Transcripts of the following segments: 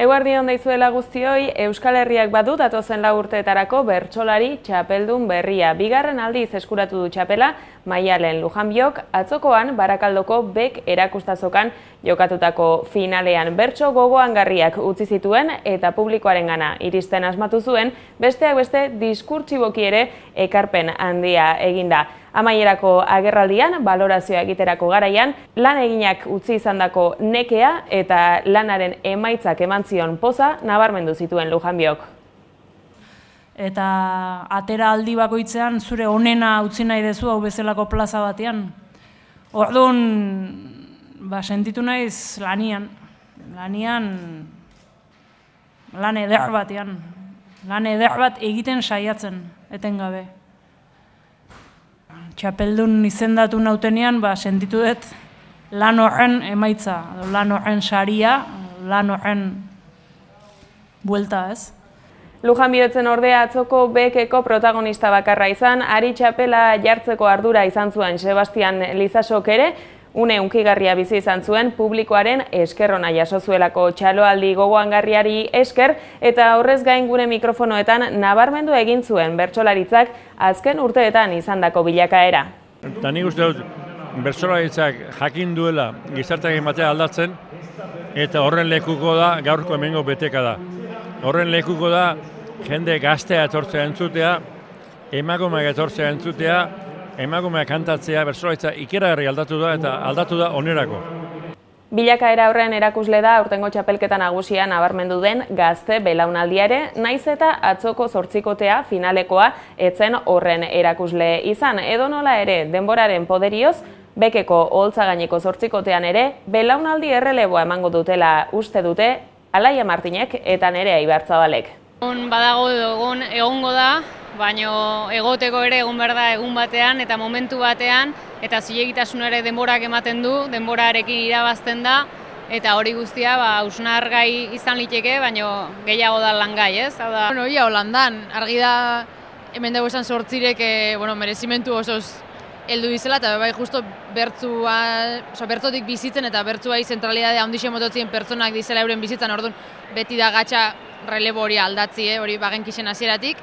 Eguerdion deizuela guztioi, Euskal Herriak badu datozen 4 urteetarako bertsolari txapeldun berria. Bigarren aldiz eskuratu du txapela, Maialen Lujanbiok, atzokoan Barakaldoko Bek erakustazokan jokatutako finalean bertso gogoangarriak utzi zituen eta publikoarengana iristen asmatu zuen, besteak beste diskurtsiboki ere ekarpen handia eginda. Amaierako agerraldian, balorazioa egiterako garaian, lan eginak utzi izandako nekea eta lanaren emaitzak eman zion poza nabarmendu zituen Lujanbiok. Eta atera aldi bakoitzean zure onena utzi nahi dezu hau bezalako plaza batean. Orduan, sentitu naiz lanian lan eder batean. Lan eder bat egiten saiatzen, etengabe. Txapeldun izendatu nautenean, sentitu dut lan horren emaitza, lan horren saria, lan horren buelta, ez? Lujanbiotzen ordea atzoko Bekeko protagonista bakarra izan, ari txapela jartzeko ardura izan zuen Sebastian Lizasok ere, une hunkigarria bizi izan zuen publikoaren eskerrona jaso zuelako txaloaldi gogoangarriari esker eta horrez gain gure mikrofonoetan nabarmendu egin zuen bertsolaritzak azken urteetan izandako bilakaera. Eta nik uste dut bertsolaritzak jakin duela gizartearen batea aldatzen eta horren lekuko da gaurko hemengo beteka da. Horren lekuko da jende gaztea etortzea entzutea, emakumeak etortzea entzutea, emakumeak kantatzea, bertsolaritza ikeragarri aldatu da eta aldatu da onerako. Bilakaera horren erakusle da aurtengo txapelketa nagusia nabarmendu den gazte belaunaldia ere, naiz eta atzoko 8kotea finalekoa etzen horren erakusle izan. Edonola ere, denboraren poderioz, Bekeko oholtzagaineko 8kotean ere, belaunaldi erreleboa emango dutela uste dute Alaia Martinek eta Nerea Ibartzabalek. Badago egongo da, baina egoteko ere egon behar da egun batean eta momentu batean eta zilegitasun ere denborak ematen du, denborarekin irabazten da eta hori guztia hausnargai izan liteke, baina gehiago da langai, ez? Ia Holandan, argi da hemen dago esan 8 merezimentu osoz heldu bizela eta bai justo bertzotik bizitzen eta bertzuai zentralidadea handixe mototzien pertsonak dizela euren bizitzan, orduan beti da gatxa relebo hori aldatzi, hori bagenkixen hasieratik.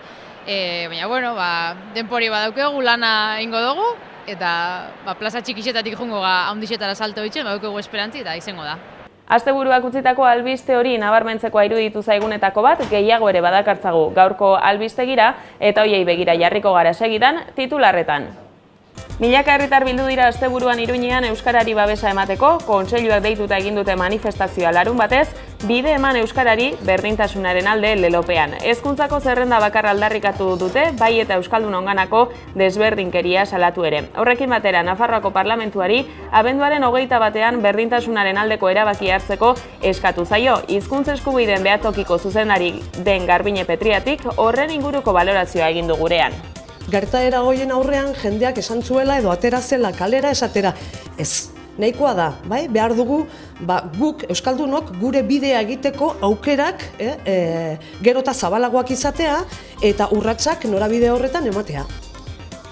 Baina, denpori badaukegu, lana ingo dugu, eta plaza txikixetatik jungo handixetara salto bitxen, badaukegu esperantzi eta izango da. Asteburuak utzitako albiste hori nabarmentzeko iruditu zaigunetako bat, gehiago ere badakartzagu gaurko albistegira, eta hoiei begira jarriko gara segidan, titularretan. Milaka herritar bildu dira asteburuan Iruñean euskarari babesa emateko, kontseiluak deituta egin dute manifestazioa larun batez, bide eman euskarari berdintasunaren alde lelopean. Hezkuntzako zerrenda bakarra aldarrikatu dute, bai eta euskaldun onganako desberdinkeria salatu ere. Horrekin batera, Nafarroako parlamentuari abenduaren 21 berdintasunaren aldeko erabaki hartzeko eskatu zaio. Hizkuntza eskubideen behatokiko zuzendari den Garbine Petriatik horren inguruko balorazioa egin du gurean. Gertaera hoien aurrean jendeak esan zuela edo atera zela kalera esatera. Ez, nahikoa da, bai? Behar dugu guk euskaldunok gure bidea egiteko aukerak gero eta zabalagoak izatea eta urratsak norabide horretan ematea.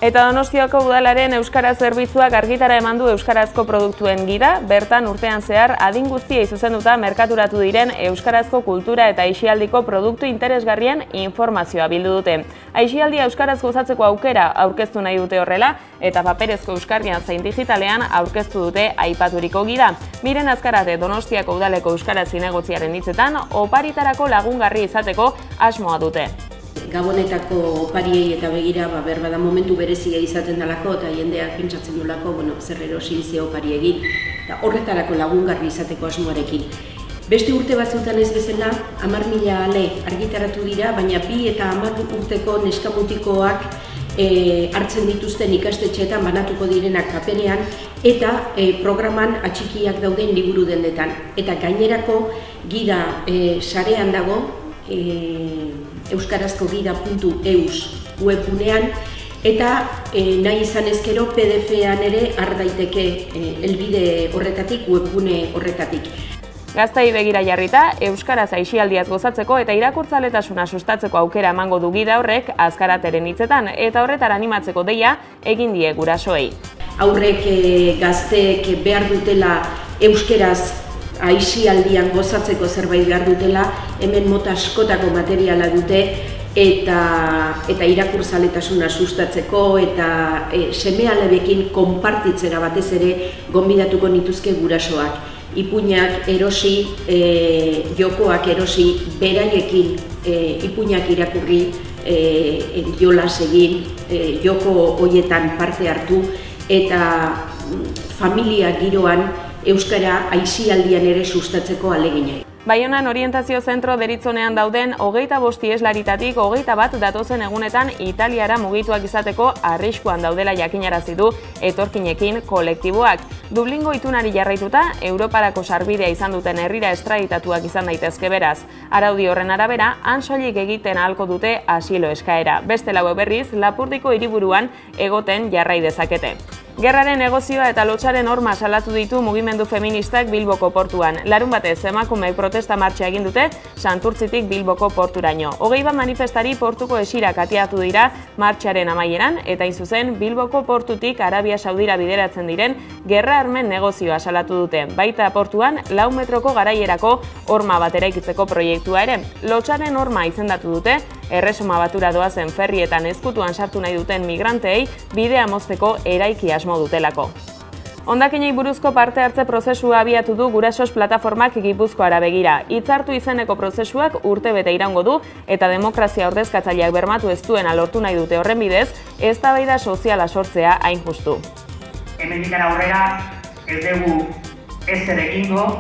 Eta Donostiako udalaren euskara zerbitzuak argitara eman du euskarazko produktuen gida, bertan urtean zehar adin guztiei zuzenduta merkaturatu diren euskarazko kultura eta aisialdiko produktu interesgarrien informazioa bildu dute. Aisialdia euskaraz gozatzeko aukera aurkeztu nahi dute horrela eta paperezko euskarrian zein digitalean aurkeztu dute aipaturiko gida. Miren Azkarate Donostiako udaleko euskara zinegotziaren hitzetan oparitarako lagungarri izateko asmoa dute. Gabonetako opariei eta begira berbada momentu berezia izaten dalako eta jendeak pentsatzen dulako, zer erosi ze opari egin eta horretarako lagungarri izateko asmoarekin. Beste urte batzuetan ez bezala 10.000 ale argitaratu dira, baina 2 eta 10 urteko neskamutikoak hartzen dituzten ikastetxeetan banatuko direnak paperean eta programan atxikiak dauden liburu dendetan. Eta gainerako gida sarean dago, euskarazkogida.eus webgunean eta nahi izan ezkero PDF-an ere har daiteke helbide horretatik, webgune horretatik. Gaztei begira jarrita, euskaraz aisialdiaz gozatzeko eta irakurtzaletasuna sustatzeko aukera emango du gida horrek Azkarateren hitzetan eta horretara animatzeko deia egin die gurasoei. Aurrek gazteek behar dutela euskeraz aisialdian gozatzeko zerbait behar dutela, hemen mota askotako materiala dute, eta irakurzaletasuna sustatzeko eta seme-alabekin konpartitzera batez ere gonbidatuko nituzke gurasoak. Ipuinak erosi, jokoak erosi, beraiekin ipuinak irakurri, jolas egin, joko hoietan parte hartu eta familia giroan euskara aisialdian ere sustatzeko ahalegina. Baionan orientazio zentro deritzonean dauden 25 ieslaritatik 21 datozen egunetan Italiara mugituak izateko arriskuan daudela jakinarazi du etorkinekin kolektiboak. Dublingo itunari jarraituta, Europarako sarbidea izan duten herrira estraditatuak izan daitezke beraz. Araudi horren arabera, han soilik egiten ahalko dute asilo eskaera. Beste lau berriz, Lapurdiko hiriburuan egoten jarrai dezakete. Gerraren negozioa eta lotsaren horma salatu ditu mugimendu feministak Bilboko portuan. Larunbatez emakumeek protesta martxa egin dute Santurtzitik Bilboko porturaino. 21 manifestari portuko esirak atiatu dira martxaren amaieran eta hain zuzen Bilboko portutik Arabia Saudira bideratzen diren gerra armen negozioa salatu dute. Baita portuan 4 metroko garaierako horma bat eraikitzeko proiektua ere. Lotsaren horma izendatu dute Erresuma Batura doazen ferrietan ezkutuan sartu nahi duten migranteei bidea mozteko eraiki asmo dutelako. Hondakinei buruzko parte hartze prozesua abiatu du Gurasos plataformak Gipuzkoara begira. Hitzartu izeneko prozesuak urtebete iraungo du eta demokrazia ordezkatzaileak bermatu ez duena lortu nahi dute horren bidez, eztabaida soziala sortzea hain justu. Hemendik aurrera ez dugu ezer egingo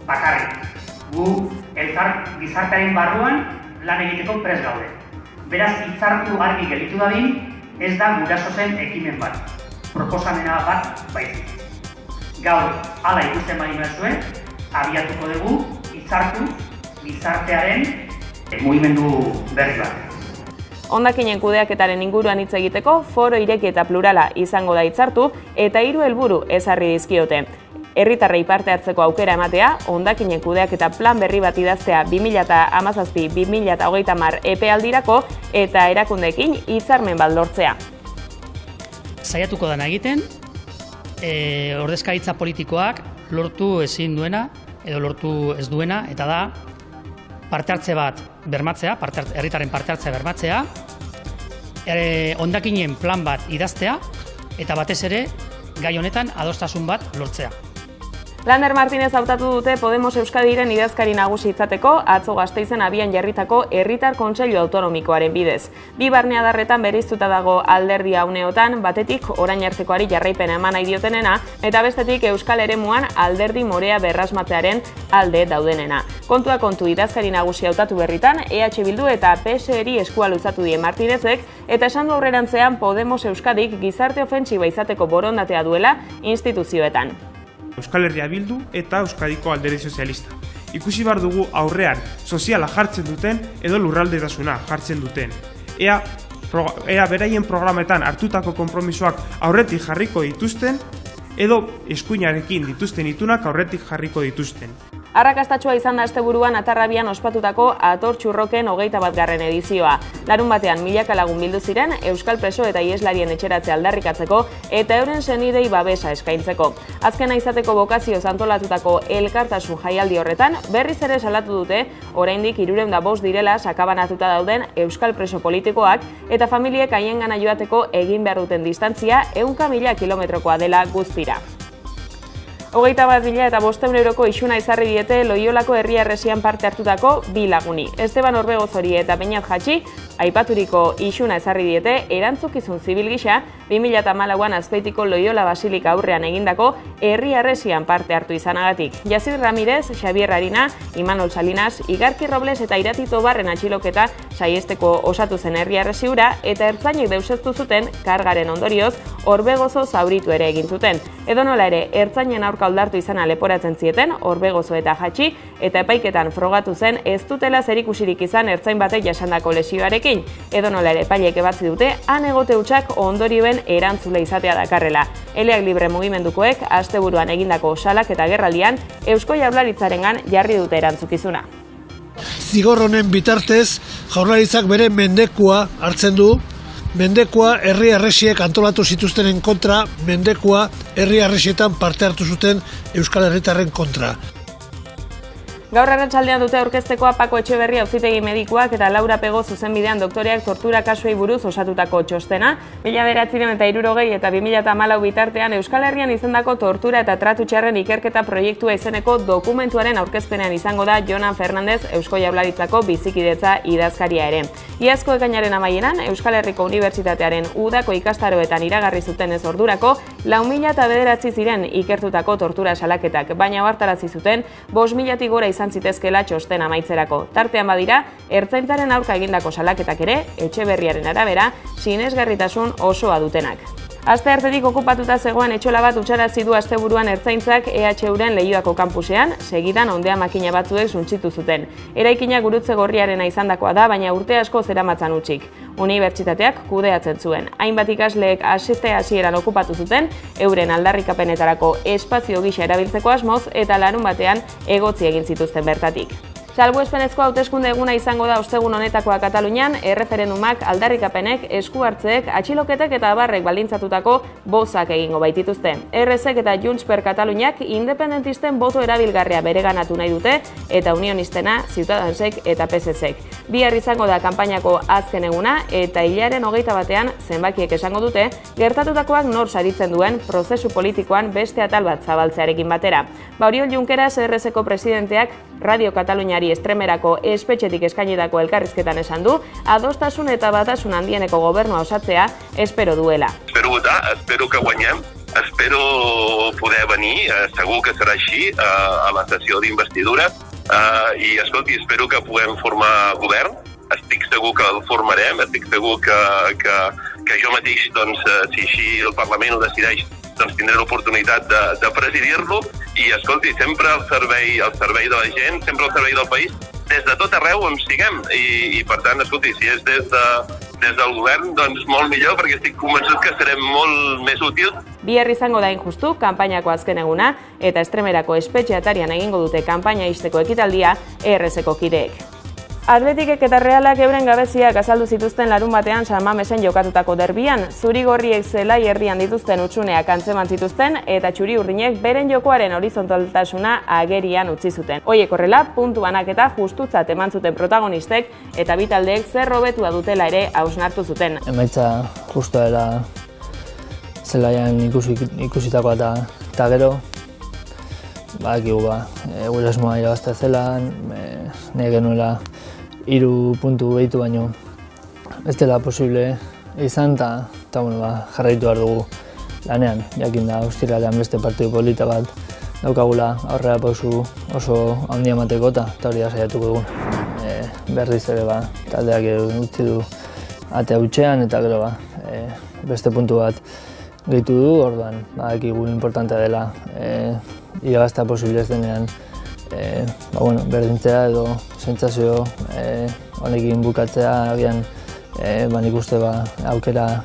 bakarrik. Gu gizartearen barruan lan egiteko prest gaude. Beraz, hitzartu argi gelditu dadin, ez da Gurasosen ekimen bat. Proposamena bat baizik. Gaur, hala ikusten badi bazuen, abiatuko dugu hitzartu gizartearen mugimendu berri bat. Hondakinen kudeaketaren inguruan hitz egiteko foro ireki eta plurala izango da hitzartu eta 3 helburu ezarri dizkiote. Herritarrei parte hartzeko aukera ematea, hondakinen kudeaketa plan berri bat idaztea 2017-2030 epealdirako eta erakundeekin hitzarmen bat lortzea. Saiatuko dana egiten, ordezkaritza politikoak lortu ezin duena edo lortu ez duena, eta da parte hartze bat bermatzea, herritarren parte hartzea bermatzea, hondakinen plan bat idaztea eta batez ere gai honetan adostasun bat lortzea. Lander Martinez hautatu dute Podemos Euskadiren idazkari nagusi izateko atzo Gasteizen abian jarritako Herritar Kontseilu Autonomikoaren bidez. Bi barneadarretan bereiztuta dago alderdia uneotan, batetik orain artekoari jarraipena eman nahi diotenena eta bestetik Euskal Eremuan alderdi morea berrasmatzearen alde daudenena. Kontua kontu idazkari nagusi hautatu berritan, EH Bildu eta PSeri eskua luzatu die Martinezek eta esan du aurrerantzean Podemos Euskadik gizarte ofentsiba izateko borondatea duela instituzioetan. Euskal Herria Bildu eta Euskadiko Alderdi Sozialista. Ikusi behar dugu aurrean soziala jartzen duten edo lurraldetasuna jartzen duten. Ea beraien programetan hartutako konpromisoak aurretik jarriko dituzten edo eskuinarekin dituzten itunak aurretik jarriko dituzten. Arrakastatsua izan da asteburuan Atarrabian ospatutako Atortxurroken 21. edizioa. Larunbatean milaka lagun bildu ziren euskal preso eta iheslarien etxeratze aldarrikatzeko eta euren senidei babesa eskaintzeko. Azkena izateko bokazioz antolatutako elkartasun jaialdi horretan berriz ere salatu dute oraindik 305 direla sakabanatuta dauden euskal preso politikoak eta familiek haiengana joateko egin behar duten distantzia 100.000 kilometrokoa dela guztira. 21.000 eta 500 euroko isuna ezarri diete Loiolako herri-harresian parte hartutako 2 laguni. Esteban Orbegozori eta Beñat Jatxi aipaturiko isuna ezarri diete erantzukizun zibil gisa 2014an Azpeitiko Loiola Basilika aurrean egindako herri-harresian parte hartu izanagatik. Jazir Ramirez, Xavier Arina, Imanol Salinas, Igarki Robles eta Irati Tobarren atxiloketa saiesteko osatu zen herri-harresi hura eta ertzainek deuseztu zuten kargaren ondorioz Orbegozo zauritu ere egin zuten. Edonola ere, ertzainen aurka oldartu izana leporatzen zieten Orbegozo eta Jatxi eta epaiketan frogatu zen ez dutela zerikusirik izan ertzain batek jasandako lesioarekin. Edonola ere epaileek ebatzi dute han egote hutsak ondorioen erantzule izatea dakarrela. Eleak Libre mugimendukoek asteburuan egindako salak eta gerraldian Eusko Jaurlaritzarengan jarri dute erantzukizuna. Zigor honen bitartez Jaurlaritzak bere mendekua hartzen du. Mendekua herri-harresiek antolatu zituztenen kontra, mendekua herri-harresietan parte hartu zuten Euskal Herritarren kontra. Gaur arratsaldean dute aurkeztekoa Pako Etxeberria auzitegi medikuak eta Laura Pego zuzenbidean doktoreak tortura kasuei buruz osatutako txostena. 1960 eta 2014 bitartean Euskal Herrian izandako tortura eta tratu txarren ikerketa proiektua izeneko dokumentuaren aurkezpenean izango da Jonan Fernandez Eusko Jaurlaritzako bizikidetza idazkaria ere. Iazko ekainaren amaieran Euskal Herriko Unibertsitatearen udako ikastaroetan iragarri zuten ez ordurako 4.009 ziren ikertutako tortura salaketak, baina ohartarazi zuten 5.000-tik gora izan zitezkela txosten amaitzerako. Tartean badira, ertzaintzaren aurka egindako salaketak ere, Etxeberriaren arabera, sinesgarritasun osoa dutenak. Asteartetik okupatuta zegoen etxola bat utxarazi du asteburuan ertzaintzak EHUren Leioako kampusean, segidan ondea makina batzuek suntsitu zuten. Eraikina gurutze gorriarena izandakoa da, baina urte asko zeramatzan utzik. Unibertsitateak kudeatzen zuen. Hainbat ikasleek hasieran okupatu zuten, euren aldarrikapenetarako espazio gisa erabiltzeko asmoz eta larun batean egotzi egin zituzten bertatik. Salbuespenezko hauteskunde eguna izango da ostegun honetakoa Katalunian, erreferendumak, aldarrikapenek, esku hartzeek, atxiloketek eta abarrek baldintzatutako bozak egingo baitituzte. RSek eta Junts per Kataluniak independentisten boto erabilgarria bereganatu nahi dute eta unionistena Ciudadansek eta PSSek. Bihar izango da kanpainako azken eguna eta hilaren 21ean zenbakiek esango dute gertatutakoak nor saritzen duen prozesu politikoan beste atal bat zabaltzearekin batera. Oriol Junqueras RSeko presidenteak Radio Kataluniari estremerako espetxetik eskainitako elkarrizketan esan du, adostasun eta batasun handieneko gobernua osatzea espero duela. Espero que guanyem, espero poder venir, segur que serà així, a la sessió d'investidura, i escolti, espero que puguem formar govern, estic segur que el formarem, estic segur que jo mateix, doncs, si així el Parlament ho decideix, doncs tindré l'oportunitat de presidir-lo i, escolti, sempre al servei de la gent, sempre al servei del país, des de tot arreu on siguem. I per tant, escolti, si és des del govern, doncs molt millor, perquè estic convençut que serem molt més útils. Bihar izango da injustu, kanpainako azken eguna, eta estremerako espetxe atarian egingo dute kanpaina ixteko ekitaldia RSeko kideek. Atletikek eta Realak euren gabeziak azaldu zituzten larun batean San Mamesen jokatutako derbian, zuri-gorriek zelai erdian dituzten hutsuneak antzeman zituzten eta txuri-urdinek beren jokoaren horizontaltasuna agerian utzi zuten. Hoiek horrela, puntu banaketa justutzat eman zuten protagonistek eta bi taldeek zer hobetua dutela ere hausnartu zuten. Emaitza justa dela zelaian ikusitakoa eta gero, badakigu gure asmoa irabaztea zela, nahi genuela 3 puntu behitu baino ez dela posible izan eta jarraitu behar dugu lanean. Jakin da, ostiralean beste partidu polita bat daukagula aurrera pausu oso handia emateko eta hori da saiatuko dugu. Berriz ere taldeak utzi du atea hutsean eta gero beste puntu bat gehitu du, orduan badakigu importantea dela irabaztea posible ez denean berdintzea edo sentsazio honekin bukatzea, agian nik uste aukera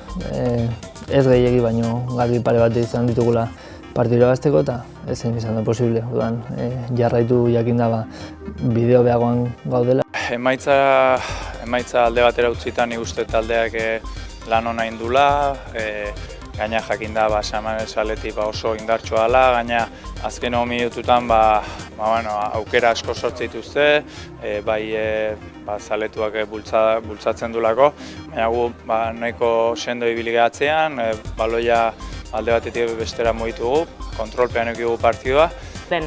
ez gehiegi baino garbi pare bat izan ditugula partidu irabazteko eta ezin izan da posible. Orduan jarraitu jakin da bideo behagoan gaudela. Emaitza alde batera utzita nik uste taldeak lan ona indula, gaina jakin da San Mamesen aldetik oso indartsua dela, gaina azken minututan aukera asko sortze dituzte, zaletuak bultzatzen dulako, baina gu nahiko sendo ibili gehatzean, baloia alde batetik bestera mugitugu, kontrolpean eukigu partidua.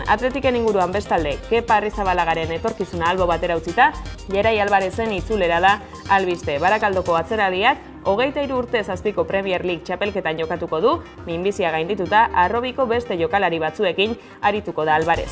Atletiken inguruan bestalde, Kepa Arrizabalagaren etorkizuna albo batera utzita, Jerai Albarezen itzulera da albiste. Barakaldoko atzeraldiak 23 urtez azpiko Premier League txapelketan jokatuko du, minbizia gaindituta, Arrobiko beste jokalari batzuekin arituko da Albarez.